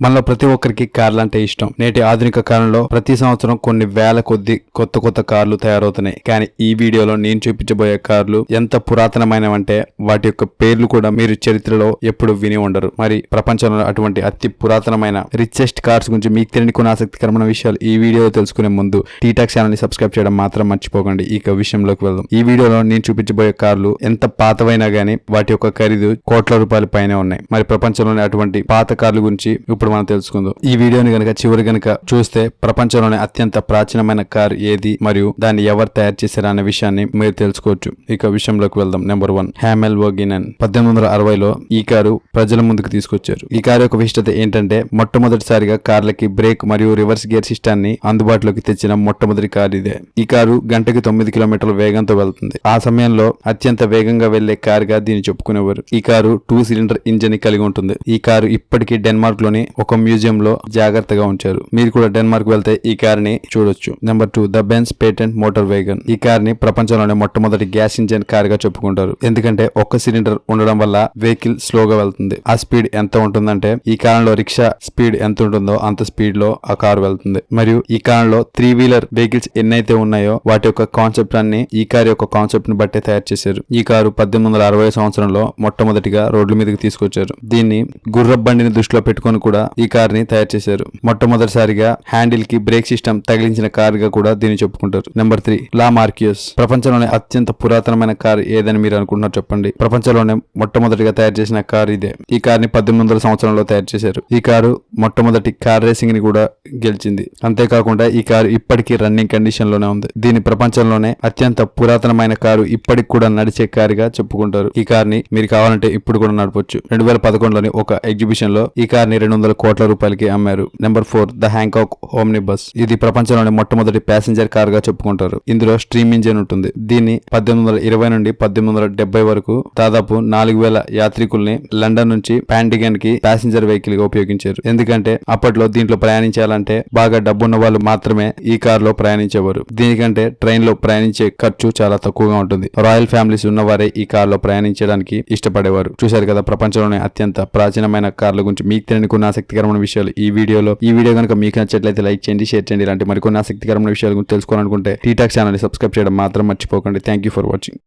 మనలో ప్రతి ఒక్కరికి కార్లు అంటే ఇష్టం. నేటి ఆధునిక కాలంలో ప్రతి సంవత్సరం కొన్ని వేల కొద్ది కొత్త కార్లు తయారవుతున్నాయి. కానీ ఈ వీడియోలో నేను చూపించబోయే కార్లు ఎంత పురాతనమైనవంటే వాటి యొక్క పేర్లు కూడా మీరు చరిత్రలో ఎప్పుడు విని ఉండరు. మరి ప్రపంచంలో అటువంటి అతి పురాతనమైన రిచెస్ట్ కార్స్ గురించి మీకు తెలియని కొన్ని ఆసక్తికరమైన విషయాలు ఈ వీడియోలో తెలుసుకునే ముందు టీటాక్ ఛానల్ ని సబ్స్క్రైబ్ చేయడం మాత్రం మర్చిపోకండి. ఇక విషయంలోకి వెళ్దాం. ఈ వీడియోలో నేను చూపించబోయే కార్లు ఎంత పాతవైనా గానీ వాటి యొక్క ఖరీదు కోట్ల రూపాయల పైనే ఉన్నాయి. మరి ప్రపంచంలోని అటువంటి పాత కార్ల గురించి ఇప్పుడు మనం తెలుసుకుందాం. ఈ వీడియోని గనక చివరి గనక చూస్తే ప్రపంచంలోనే అత్యంత ప్రాచీనమైన కార్ ఏది మరియు దాన్ని ఎవరు తయారు చేశారు అనే విషయాన్ని మీరు తెలుసుకోవచ్చు. ఇక విషయంలోకి వెళ్దాం. నెంబర్ 1 హ్యామెల్ వోగినన్. 1860లో ఈ కారు ప్రజల ముందుకు తీసుకొచ్చారు. ఈ కారు యొక్క విశిష్టత ఏంటంటే మొట్టమొదటిసారిగా కార్లకి బ్రేక్ మరియు రివర్స్ గేర్ సిస్టాన్ని అందుబాటులోకి తెచ్చిన మొట్టమొదటి కారు ఇదే. ఈ కారు గంటకి 9 కిలోమీటర్ల వేగంతో వెళ్తుంది. ఆ సమయంలో అత్యంత వేగంగా వెళ్లే కార్ గా దీన్ని చెప్పుకునేవారు. ఈ కారు 2 సిలిండర్ ఇంజిన్ కలిగి ఉంటుంది. ఈ కారు ఇప్పటికీ డెన్మార్క్ లోని ఒక మ్యూజియం లో జాగ్రత్తగా ఉంచారు. మీరు కూడా డెన్మార్క్ వెళ్తే ఈ కార్ ని చూడొచ్చు. Number 2 the Benz patent motor wagon. ఈ కార్ ని ప్రపంచంలోనే మొట్టమొదటి గ్యాస్ ఇంజిన్ కార్ గా చెప్పుకుంటారు. ఎందుకంటే ఒక్క సిలిండర్ ఉండడం వల్ల వెహికల్ స్లోగా వెళ్తుంది. ఆ స్పీడ్ ఎంత ఉంటుందంటే ఈ కాలంలో రిక్షా స్పీడ్ ఎంత ఉంటుందో అంత స్పీడ్ లో ఆ కారు వెళ్తుంది. మరియు ఈ కాలంలో 3 వీలర్ వెహికల్స్ ఎన్నైతే ఉన్నాయో వాటి యొక్క కాన్సెప్ట్ అన్ని ఈ కార్ యొక్క కాన్సెప్ట్ ని బట్టే తయారు చేశారు. ఈ కారు 1860 సంవత్సరంలో మొట్టమొదటిగా రోడ్ల మీదకి తీసుకొచ్చారు. దీన్ని గుర్రపు బండిని దృష్టిలో పెట్టుకొని కూడా ఈ కార్ ని తయారు చేశారు. మొట్టమొదటిసారిగా హ్యాండిల్ కి బ్రేక్ సిస్టమ్ తగిలించిన కార్ గా కూడా దీన్ని చెప్పుకుంటారు. నెంబర్ 3 లా మార్క్యూస్. ప్రపంచంలోనే అత్యంత పురాతనమైన కార్ ఏదని మీరు అనుకుంటున్నారు చెప్పండి. ప్రపంచంలోనే మొట్టమొదటిగా తయారు చేసిన కార్ ఇదే. ఈ కార్ ని 1800 సంవత్సరంలో తయారు చేశారు. ఈ కారు మొట్టమొదటి కార్ రేసింగ్ ని కూడా గెలిచింది. అంతేకాకుండా ఈ కారు ఇప్పటికీ రన్నింగ్ కండిషన్ లోనే ఉంది. దీని ప్రపంచంలోనే అత్యంత పురాతనమైన కారు ఇప్పటికి కూడా నడిచే కార్ గా చెప్పుకుంటారు. ఈ కార్ ని మీరు కావాలంటే ఇప్పుడు కూడా నడపొచ్చు. 2011లోని ఒక ఎగ్జిబిషన్ లో ఈ కార్ ని 200 కోట్ల రూపాయలకి అమ్మారు. Number 4 the Hancock omnibus. ఇది ప్రపంచంలోనే మొట్టమొదటి ప్యాసింజర్ కార్ గా చెప్పుకుంటారు. ఇందులో స్ట్రీమ్ ఇంజిన్ ఉంటుంది. దీన్ని 1820 నుండి 1870 వరకు దాదాపు 4000 యాత్రికుల్ని లండన్ నుంచి పాండిగన్ కి ప్యాసింజర్ వెహికల్ గా ఉపయోగించారు. ఎందుకంటే అప్పట్లో దీంట్లో ప్రయాణించాలంటే బాగా డబ్బున్న వాళ్ళు మాత్రమే ఈ కార్ లో ప్రయాణించేవారు. దీనికంటే ట్రైన్ లో ప్రయాణించే ఖర్చు చాలా తక్కువగా ఉంటుంది. రాయల్ ఫ్యామిలీస్ ఉన్నవారే ఈ కార్ లో ప్రయాణించడానికి ఇష్టపడేవారు. చూశారు కదా ప్రపంచంలోనే అత్యంత ప్రాచీనమైన కార్ల గురించి మీకు తెలియని కొన్ని ఆసక్తికరమైన విషయాలు ఈ వీడియో కనుక మీకు నచ్చట్లయితే లైక్ చేయండి, షేర్ చేయండి. ఇలాంటి మరికొన్ని ఆసక్తికరమైన విషయాల గురించి తెలుసుకోవాలనుకుంటే టీటాక్ ఛానల్ ని సబ్స్క్రైబ్ చేయడం మాత్రం మర్చిపోకండి. Thank you for watching.